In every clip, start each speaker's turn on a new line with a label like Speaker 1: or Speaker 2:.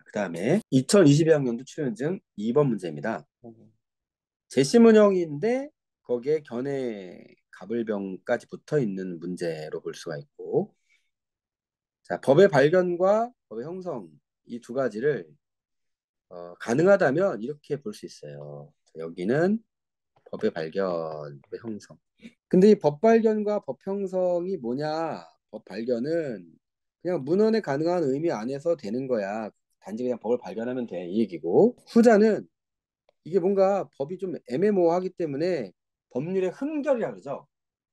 Speaker 1: 그 다음에 2022학년도 출연증 2번 문제입니다. 제시문형인데 거기에 견해 가불병까지 붙어 있는 문제로 볼 수가 있고, 자, 법의 발견과 법의 형성 이 두 가지를 가능하다면 이렇게 볼 수 있어요. 자, 여기는 법의 발견, 법의 형성. 근데 이 법 발견과 법 형성이 뭐냐? 법 발견은 그냥 문헌에 가능한 의미 안에서 되는 거야. 단지 그냥 법을 발견하면 돼. 이 얘기고. 후자는 이게 뭔가 법이 좀 애매모호하기 때문에 법률의 흠결이라 그러죠.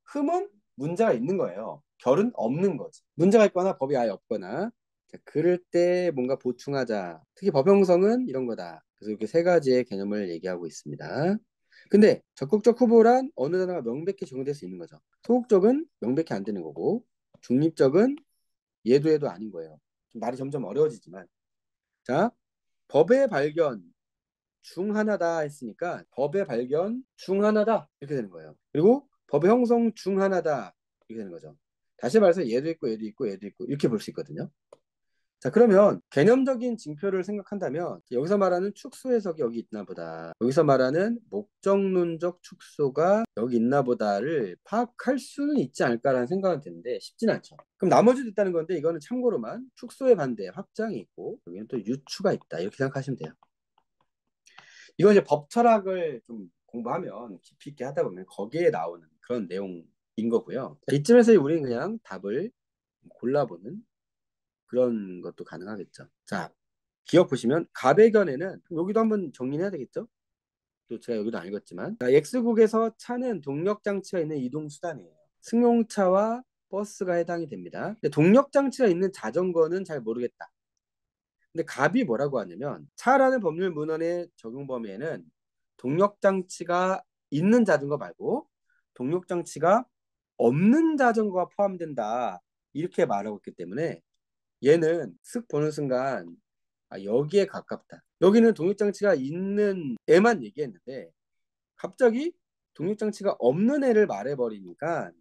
Speaker 1: 흠은 문제가 있는 거예요. 결은 없는 거지. 문제가 있거나 법이 아예 없거나. 자, 그럴 때 뭔가 보충하자. 특히 법 형성은 이런 거다. 그래서 이렇게 세 가지의 개념을 얘기하고 있습니다. 근데 적극적 후보란 어느 단어가 명백히 적용될 수 있는 거죠. 소극적은 명백히 안 되는 거고, 중립적은 얘도 얘도 아닌 거예요. 말이 점점 어려워지지만, 자, 법의 발견 중 하나다 했으니까 법의 발견 중 하나다 이렇게 되는 거예요. 그리고 법의 형성 중 하나다 이렇게 되는 거죠. 다시 말해서 얘도 있고 얘도 있고 얘도 있고 이렇게 볼 수 있거든요. 자, 그러면 개념적인 징표를 생각한다면 여기서 말하는 축소 해석이 여기 있나 보다, 여기서 말하는 목적론적 축소가 여기 있나 보다를 파악할 수는 있지 않을까라는 생각은 드는데 쉽진 않죠. 그럼 나머지도 있다는 건데 이거는 참고로만 축소의 반대 확장이 있고 여기는 또 유추가 있다 이렇게 생각하시면 돼요. 이거 이제 법 철학을 좀 공부하면 깊이 있게 하다 보면 거기에 나오는 그런 내용인 거고요. 이쯤에서 우리는 그냥 답을 골라보는 그런 것도 가능하겠죠. 자, 기억 보시면 가배견에는 여기도 한번 정리해야 되겠죠? 또 제가 여기도 안 읽었지만, 자, X국에서 차는 동력 장치가 있는 이동 수단이에요. 승용차와 버스가 해당이 됩니다. 근데 동력 장치가 있는 자전거는 잘 모르겠다. 근데 갑이 뭐라고 하냐면 차라는 법률 문헌의 적용 범위에는 동력 장치가 있는 자전거 말고 동력 장치가 없는 자전거가 포함된다 이렇게 말하고 있기 때문에 얘는 슥 보는 순간 여기에 가깝다. 여기는 동력장치가 있는 애만 얘기했는데 갑자기 동력장치가 없는 애를 말해버리니까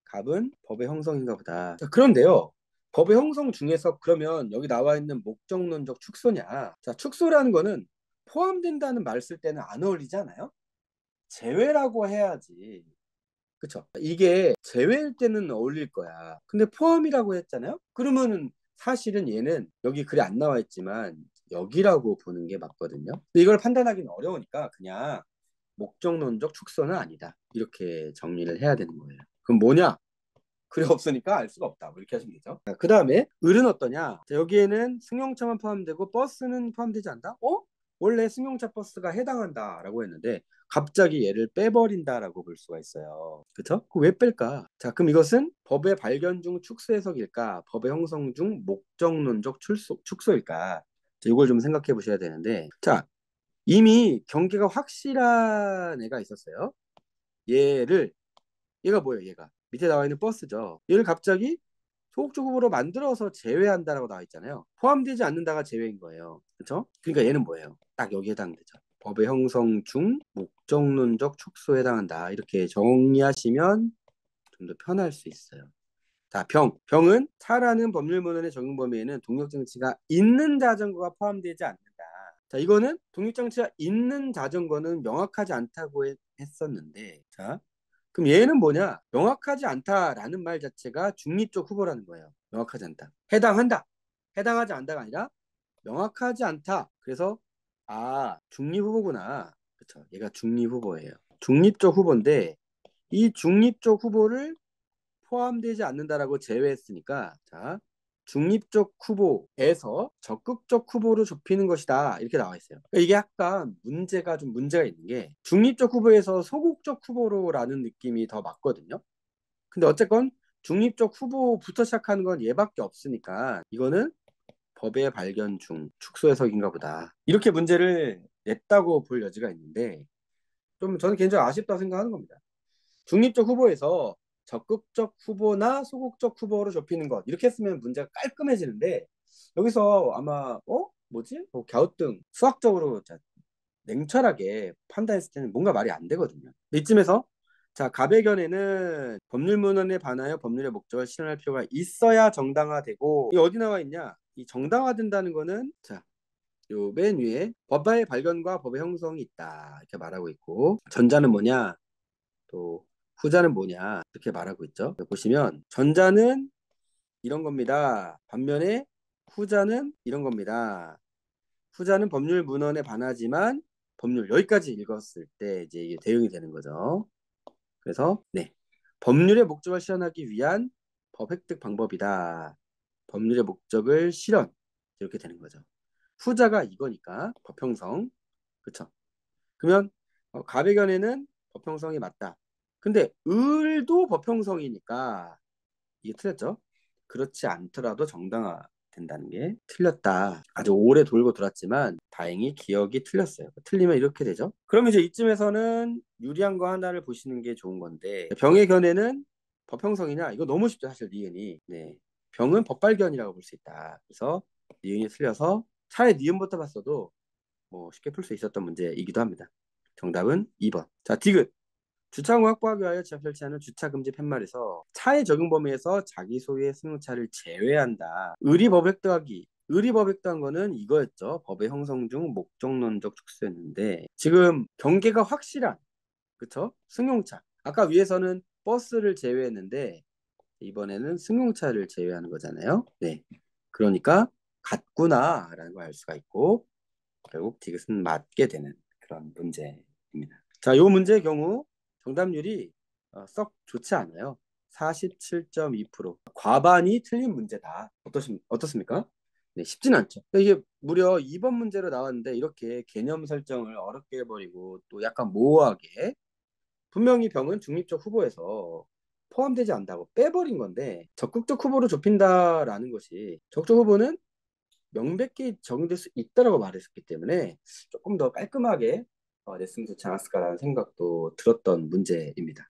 Speaker 1: 갑은 법의 형성인가 보다. 자, 그런데요. 법의 형성 중에서 그러면 여기 나와 있는 목적론적 축소냐? 자, 축소라는 거는 포함된다는 말 쓸 때는 안 어울리지 않아요? 제외라고 해야지. 그쵸? 이게 제외일 때는 어울릴 거야. 근데 포함이라고 했잖아요? 그러면은 사실은 얘는 여기 글이 안 나와 있지만 여기라고 보는 게 맞거든요. 근데 이걸 판단하기는 어려우니까 그냥 목적론적 축소는 아니다. 이렇게 정리를 해야 되는 거예요. 그럼 뭐냐? 글이 없으니까 알 수가 없다. 뭐 이렇게 하시면 되죠. 그 다음에 을은 어떠냐? 자, 여기에는 승용차만 포함되고 버스는 포함되지 않다? 원래 승용차 버스가 해당한다라고 했는데 갑자기 얘를 빼버린다라고 볼 수가 있어요. 그쵸? 왜 뺄까? 자, 그럼 이것은 법의 발견 중 축소 해석일까? 법의 형성 중 목적론적 축소일까? 자, 이걸 좀 생각해 보셔야 되는데, 자, 이미 경계가 확실한 애가 있었어요. 얘를 얘가 뭐예요? 얘가 밑에 나와 있는 버스죠. 얘를 갑자기 소극적 후보로 만들어서 제외한다라고 나와 있잖아요. 포함되지 않는다가 제외인 거예요. 그렇죠? 그러니까 얘는 뭐예요? 딱 여기에 해당되죠. 법의 형성 중 목적론적 축소에 해당한다. 이렇게 정리하시면 좀 더 편할 수 있어요. 자, 병은 차라는 법률 문헌의 적용 범위에는 동력장치가 있는 자전거가 포함되지 않는다. 자, 이거는 동력장치가 있는 자전거는 명확하지 않다고 했었는데, 자, 그럼 얘는 뭐냐? 명확하지 않다라는 말 자체가 중립적 후보라는 거예요. 명확하지 않다. 해당한다. 해당하지 않다가 아니라 명확하지 않다. 그래서 중립 후보구나. 그렇죠. 얘가 중립 후보예요. 중립적 후보인데 이 중립적 후보를 포함되지 않는다라고 제외했으니까, 자, 중립적 후보에서 적극적 후보로 좁히는 것이다 이렇게 나와 있어요. 그러니까 이게 약간 문제가 있는 게 중립적 후보에서 소극적 후보로라는 느낌이 더 맞거든요. 근데 어쨌건 중립적 후보부터 시작하는 건 얘밖에 없으니까 이거는 법의 발견 중 축소 해석인가 보다 이렇게 문제를 냈다고 볼 여지가 있는데, 좀 저는 개인적으로 아쉽다고 생각하는 겁니다. 중립적 후보에서 적극적 후보나 소극적 후보로 좁히는 것 이렇게 했으면 문제가 깔끔해지는데 여기서 아마 뭐지? 갸우뚱 수학적으로 냉철하게 판단했을 때는 뭔가 말이 안 되거든요. 이쯤에서 자, 가배견에는 법률 문헌에 반하여 법률의 목적을 실현할 필요가 있어야 정당화되고, 이 어디 나와 있냐? 이 정당화된다는 거는 자, 요 맨 위에 법의 발견과 법의 형성이 있다 이렇게 말하고 있고, 전자는 뭐냐 또 후자는 뭐냐 이렇게 말하고 있죠. 보시면 전자는 이런 겁니다. 반면에 후자는 이런 겁니다. 후자는 법률 문헌에 반하지만 법률, 여기까지 읽었을 때 이제 이게 대응이 되는 거죠. 그래서 네, 법률의 목적을 실현하기 위한 법 획득 방법이다. 법률의 목적을 실현, 이렇게 되는 거죠. 후자가 이거니까 법 형성, 그렇죠? 그러면 가배견에는 법 형성이 맞다. 근데 을도 법 형성이니까 이게 틀렸죠? 그렇지 않더라도 정당화된다는 게 틀렸다. 아주 오래 돌고 돌았지만 다행히 기억이 틀렸어요. 틀리면 이렇게 되죠. 그럼 이제 이쯤에서는 유리한 거 하나를 보시는 게 좋은 건데, 병의 견해는 법형성이냐? 이거 너무 쉽죠, 사실 니은이. 네, 병은 법발견이라고 볼 수 있다. 그래서 니은이 틀려서 차라리 니은부터 봤어도 뭐 쉽게 풀 수 있었던 문제이기도 합니다. 정답은 2번. 자, 디귿. 주차장을 확보하기 위하여 지하 설치하는 주차금지 팻말에서 차의 적용 범위에서 자기 소유의 승용차를 제외한다. 의리법 획득하기. 의리법 획득한 거는 이거였죠. 법의 형성 중 목적론적 축소였는데, 지금 경계가 확실한, 그쵸? 승용차. 아까 위에서는 버스를 제외했는데 이번에는 승용차를 제외하는 거잖아요. 네. 그러니까 같구나라는 걸 알 수가 있고, 결국 디귿은 맞게 되는 그런 문제입니다. 자, 요 문제의 경우 정답률이 썩 좋지 않아요. 47.2%. 과반이 틀린 문제다. 어떻습니까? 네, 쉽진 않죠. 이게 무려 2번 문제로 나왔는데 이렇게 개념 설정을 어렵게 해버리고 또 약간 모호하게, 분명히 병은 중립적 후보에서 포함되지 않는다고 빼버린 건데 적극적 후보로 좁힌다라는 것이, 적극적 후보는 명백히 적용될 수 있다라고 말했기 때문에 조금 더 깔끔하게 냈으면 좋지 않았을까라는 생각도 들었던 문제입니다.